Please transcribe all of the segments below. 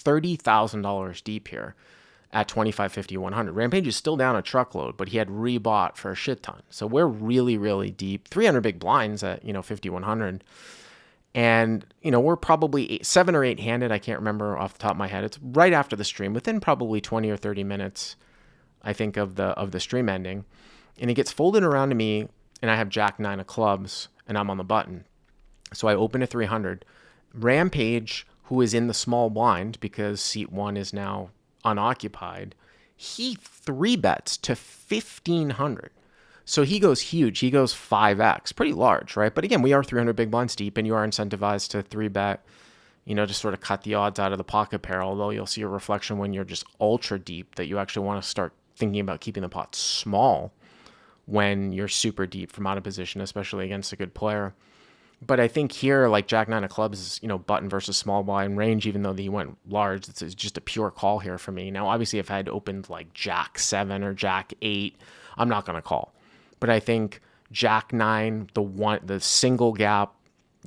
$30,000 deep here at 25, 50, 100. Rampage is still down a truckload, but he had rebought for a shit ton. So we're really, really deep. 300 big blinds at, 50, 100. And, we're probably 7 or 8 handed. I can't remember off the top of my head. It's right after the stream, within probably 20 or 30 minutes, I think, of the stream ending. And it gets folded around to me, and I have Jack 9 of clubs, and I'm on the button. So I open a 300. Rampage, who is in the small blind because seat 1 is now unoccupied, he 3-bets to 1,500. So he goes huge. He goes 5x, pretty large, right? But again, we are 300 big blinds deep, and you are incentivized to 3-bet, to sort of cut the odds out of the pocket pair, although you'll see a reflection when you're just ultra deep that you actually want to start thinking about keeping the pot small when you're super deep from out of position, especially against a good player. But I think here, like Jack 9 of clubs is, button versus small blind range, even though he went large, it's just a pure call here for me. Now, obviously, if I had opened like Jack 7 or Jack 8, I'm not going to call. But I think Jack 9, the single gap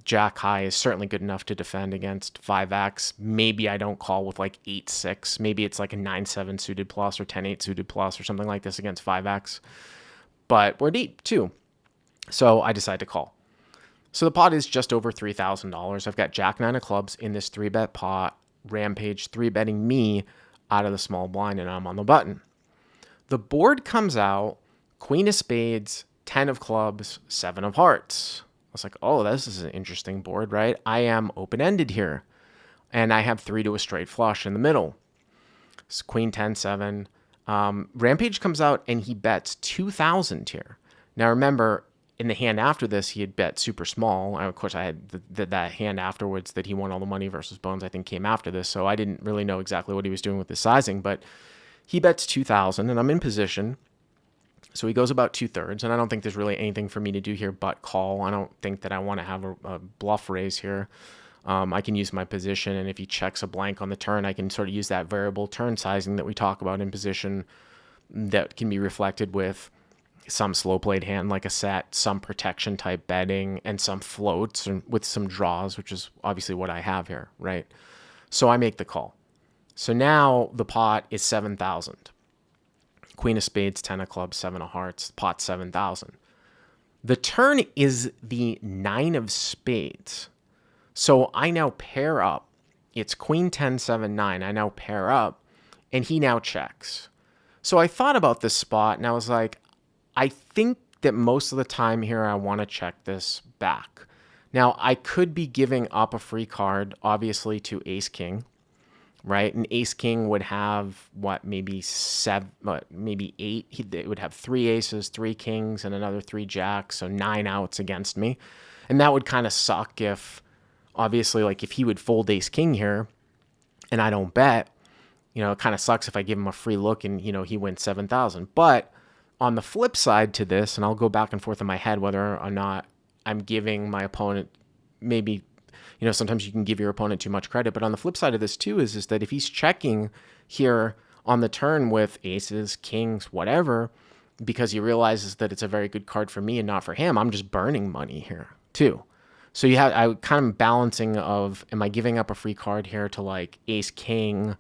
Jack high is certainly good enough to defend against 5x. Maybe I don't call with like 8-6. Maybe it's like a 9-7 suited plus or 10-8 suited plus or something like this against 5x. But we're deep too. So I decide to call. So the pot is just over $3,000. I've got Jack 9 of clubs in this 3-bet pot. Rampage 3-betting me out of the small blind, and I'm on the button. The board comes out, Queen of spades, 10 of clubs, 7 of hearts. I was like, oh, this is an interesting board, right? I am open-ended here, and I have 3 to a straight flush in the middle. It's Queen 10, 7. Rampage comes out, and he bets 2,000 here. Now, remember, in the hand after this, he had bet super small. Of course, I had that hand afterwards that he won all the money versus Bones, I think, came after this, so I didn't really know exactly what he was doing with his sizing, but he bets 2,000, and I'm in position. So he goes about 2/3, and I don't think there's really anything for me to do here but call. I don't think that I want to have a bluff raise here. I can use my position, and if he checks a blank on the turn, I can sort of use that variable turn sizing that we talk about in position that can be reflected with some slow played hand like a set, some protection type betting, and some floats and with some draws, which is obviously what I have here, right? So I make the call. So now the pot is 7,000. Queen of spades, 10 of clubs, 7 of hearts, pot 7,000. The turn is the 9 of spades. So I now pair up. It's Queen 10, 7, 9. I now pair up, and he now checks. So I thought about this spot, and I was like, I think that most of the time here I want to check this back. Now, I could be giving up a free card, obviously, to ace-king. Right? And ace-king would have, maybe 8. It would have 3 aces, 3 kings, and another 3 jacks, so 9 outs against me. And that would kind of suck if, obviously, like if he would fold ace-king here and I don't bet, it kind of sucks if I give him a free look and, he wins 7,000. But on the flip side to this, and I'll go back and forth in my head whether or not I'm giving my opponent maybe... sometimes you can give your opponent too much credit, but on the flip side of this too is that if he's checking here on the turn with aces, kings, whatever, because he realizes that it's a very good card for me and not for him, I'm just burning money here too. So I kind of balancing of, am I giving up a free card here to like ace, king,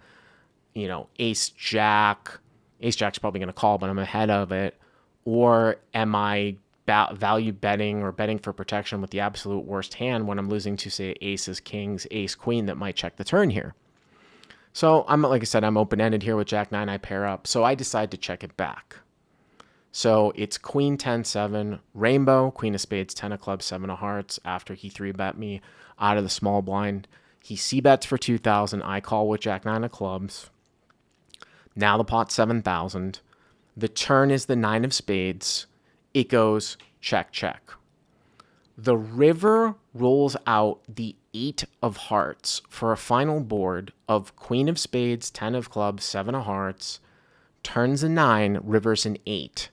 ace, jack? Ace, jack's probably going to call, but I'm ahead of it. Or am I value betting or betting for protection with the absolute worst hand when I'm losing to, say, aces, kings, ace, queen that might check the turn here? So like I said, I'm open-ended here with Jack 9. I pair up. So I decide to check it back. So it's Queen 10, 7, rainbow, Queen of spades, 10 of clubs, 7 of hearts. After he 3-bet me out of the small blind, he c-bets for 2,000. I call with Jack 9 of clubs. Now the pot's 7,000. The turn is the 9 of spades. It goes check, check. The river rolls out the 8 of hearts for a final board of Queen of spades, 10 of clubs, 7 of hearts, turns a 9, rivers an 8.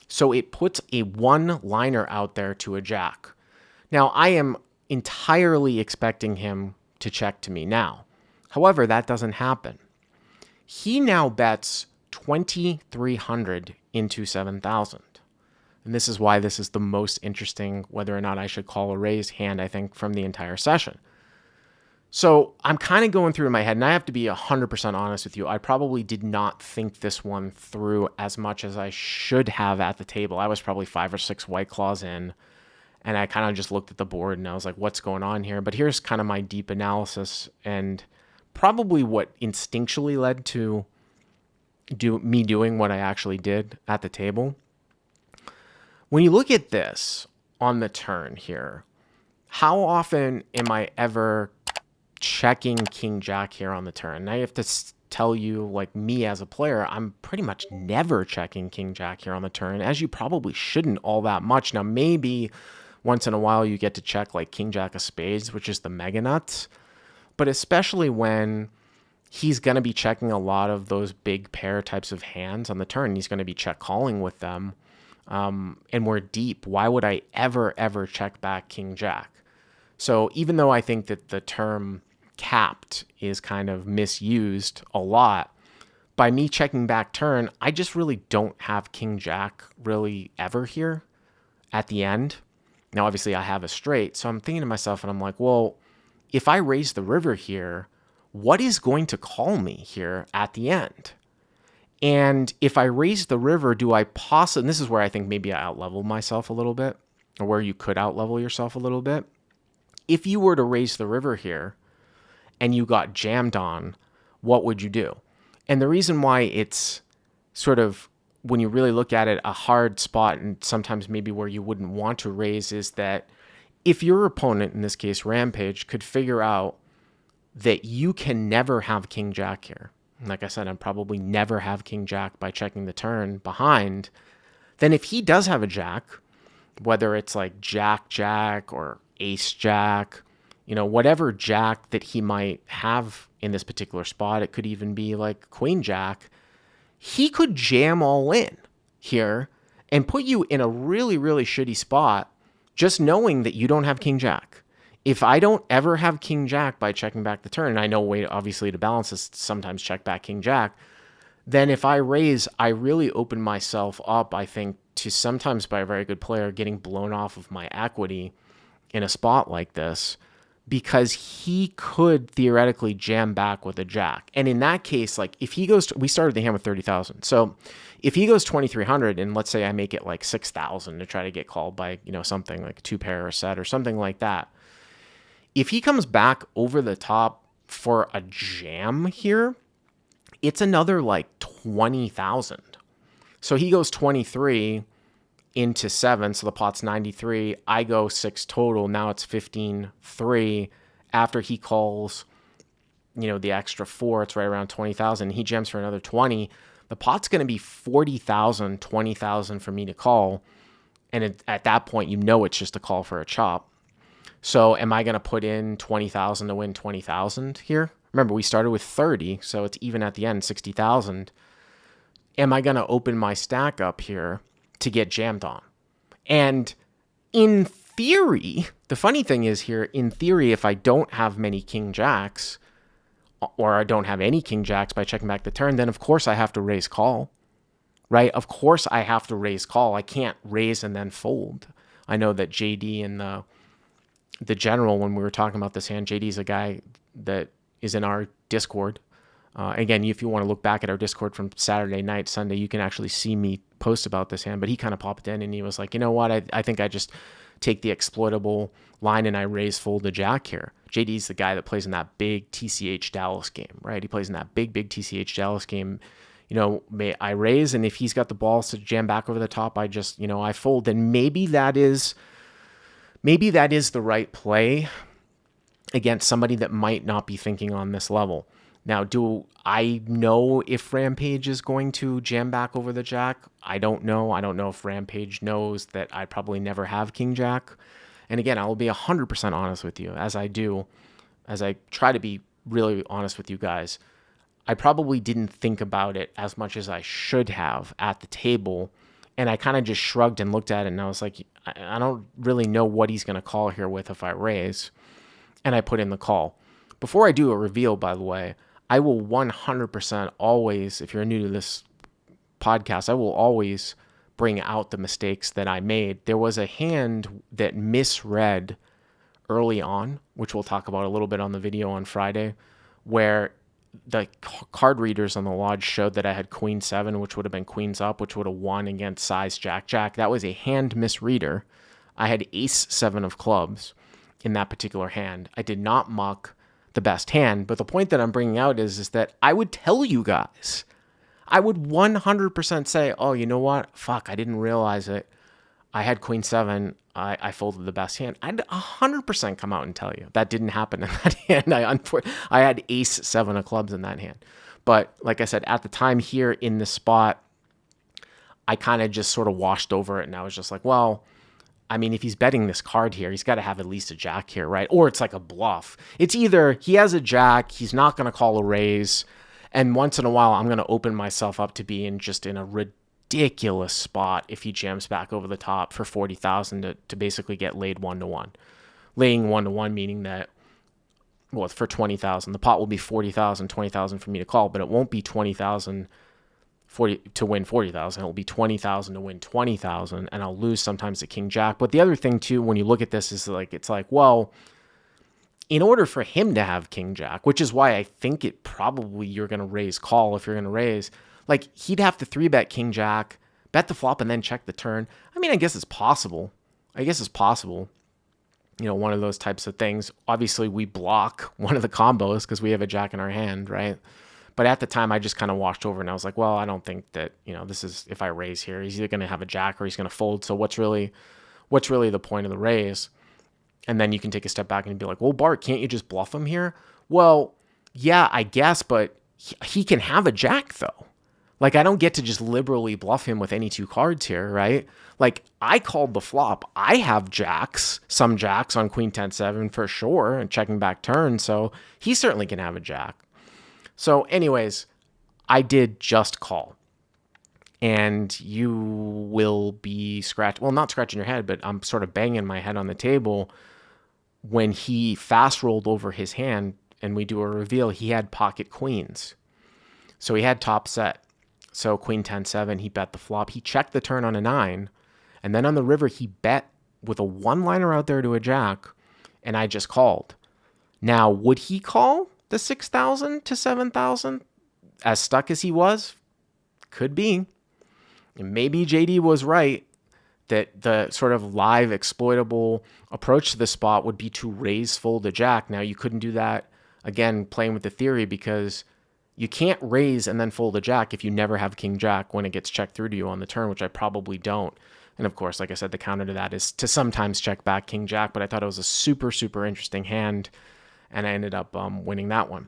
So it puts a 1-liner out there to a jack. Now, I am entirely expecting him to check to me now. However, that doesn't happen. He now bets 2,300 into 7,000. And this is why this is the most interesting, whether or not I should call a raise hand, I think, from the entire session. So I'm kind of going through in my head, and I have to be 100% honest with you. I probably did not think this one through as much as I should have at the table. I was probably 5 or 6 White Claws in, and I kind of just looked at the board and I was like, what's going on here? But here's kind of my deep analysis and probably what instinctually led to me doing what I actually did at the table. When you look at this on the turn here, how often am I ever checking King Jack here on the turn? I have to tell you, like, me as a player, I'm pretty much never checking King Jack here on the turn, as you probably shouldn't all that much. Now, maybe once in a while you get to check like King Jack of Spades, which is the mega nuts, but especially when he's going to be checking a lot of those big pair types of hands on the turn. He's going to be check calling with them. And we're deep. Why would I ever check back King Jack? So even though I think that the term capped is kind of misused a lot, by me checking back turn, I just really don't have King Jack really ever here at the end. Now, obviously, I have a straight, so I'm thinking to myself, and I'm like, well, if I raise the river here, what is going to call me here at the end? And if I raise the river, do I possibly, and this is where I think maybe I outlevel myself a little bit, or where you could outlevel yourself a little bit. If you were to raise the river here and you got jammed on, what would you do? And the reason why it's sort of, when you really look at it, a hard spot and sometimes maybe where you wouldn't want to raise is that if your opponent, in this case Rampage, could figure out that you can never have King Jack here, like I said, I'm probably never have King Jack by checking the turn behind, then if he does have a Jack, whether it's like Jack Jack or Ace Jack, whatever Jack that he might have in this particular spot, it could even be like Queen Jack, he could jam all in here and put you in a really, really shitty spot just knowing that you don't have King Jack. If I don't ever have King Jack by checking back the turn, and I know a way, obviously, to balance this, sometimes check back King Jack, then if I raise, I really open myself up, I think, to sometimes by a very good player getting blown off of my equity in a spot like this, because he could theoretically jam back with a Jack. And in that case, like if he goes, we started the hand with 30,000. So if he goes 2,300 and let's say I make it like 6,000 to try to get called by, something like a 2-pair or a set or something like that. If he comes back over the top for a jam here, it's another like 20,000. So he goes 23 into 7, so the pot's 93. I go 6 total. Now it's 15-3. After he calls, the extra 4, it's right around 20,000. He jams for another 20. The pot's going to be 40,000, 20,000 for me to call. And at that point, it's just a call for a chop. So am I going to put in 20,000 to win 20,000 here? Remember, we started with 30, so it's even at the end, 60,000. Am I going to open my stack up here to get jammed on? And in theory, the funny thing is here, in theory, if I don't have many King Jacks, or I don't have any King Jacks by checking back the turn, then of course I have to raise call, right? Of course I have to raise call. I can't raise and then fold. I know that JD and the general, when we were talking about this hand, JD is a guy that is in our Discord. Again, if you want to look back at our Discord from Saturday night, Sunday, you can actually see me post about this hand. But he kind of popped in and he was like, you know what? I think I just take the exploitable line and I raise fold the Jack here. JD's the guy that plays in that big TCH Dallas game, right? He plays in that big TCH Dallas game. I raise, and if he's got the balls to jam back over the top, I just, I fold. And maybe that is the right play against somebody that might not be thinking on this level. Now, do I know if Rampage is going to jam back over the Jack? I don't know. I don't know if Rampage knows that I probably never have King Jack. And again, I will be 100% honest with you, as I try to be really honest with you guys. I probably didn't think about it as much as I should have at the table. And I kind of just shrugged and looked at it, and I was like, I don't really know what he's going to call here with if I raise. And I put in the call. Before I do a reveal, by the way, I will 100% always, if you're new to this podcast, I will always bring out the mistakes that I made. There was a hand that misread early on, which we'll talk about a little bit on the video on Friday, where the card readers on the lodge showed that I had queen 7, which would have been queens up, which would have won against size jack jack. That was a hand misreader. I had ace 7 of clubs in that particular hand. I did not muck the best hand, but the point that I'm bringing out is that I would tell you guys, I would 100% say, oh, you know what? Fuck, I didn't realize it. I had queen 7. I folded the best hand. I'd 100% come out and tell you. That didn't happen in that hand. I had ace 7 of clubs in that hand. But like I said, at the time here in the spot, I kind of just sort of washed over it. And I was just like, well, I mean, if he's betting this card here, he's got to have at least a jack here, right? Or it's like a bluff. It's either he has a jack, he's not going to call a raise, and once in a while, I'm going to open myself up to being just in a ridiculous spot if he jams back over the top for 40,000 to basically get laid 1-1. Laying 1-1 meaning that, well, for 20,000, the pot will be 40,000, 20,000 for me to call, but it won't be 20,000 to win 40,000. It'll be 20,000 to win 20,000, and I'll lose sometimes to king jack. But the other thing too, when you look at this, is like, it's like, well, in order for him to have king jack, which is why I think it probably you're going to raise call if you're going to raise, like he'd have to 3-bet king jack, bet the flop, and then check the turn. I mean, I guess it's possible. You know, one of those types of things. Obviously, we block one of the combos because we have a jack in our hand, right? But at the time, I just kind of washed over and I was like, well, I don't think that, you know, this is, if I raise here, he's either going to have a jack or he's going to fold. So what's really the point of the raise? And then you can take a step back and be like, well, Bart, can't you just bluff him here? Well, yeah, I guess, but he can have a jack though. Like, I don't get to just liberally bluff him with any 2 cards here, right? Like, I called the flop. I have jacks, some jacks on queen 10-7 for sure, and checking back turn, so he certainly can have a jack. So anyways, I did just call. And you will be not scratching your head, but I'm sort of banging my head on the table when he fast rolled over his hand and we do a reveal. He had pocket queens. So he had top set. So queen 10-7, he bet the flop. He checked the turn on a 9. And then on the river, he bet with a 1-liner out there to a jack. And I just called. Now, would he call the 6,000 to 7,000? As stuck as he was? Could be. And maybe JD was right that the sort of live exploitable approach to the spot would be to raise fold a jack. Now, you couldn't do that, again, playing with the theory, because you can't raise and then fold a jack if you never have king jack when it gets checked through to you on the turn, which I probably don't. And of course, like I said, the counter to that is to sometimes check back king jack, but I thought it was a super, super interesting hand, and I ended up winning that one.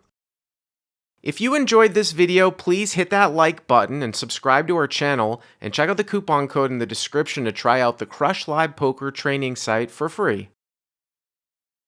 If you enjoyed this video, please hit that like button and subscribe to our channel, and check out the coupon code in the description to try out the Crush Live Poker training site for free.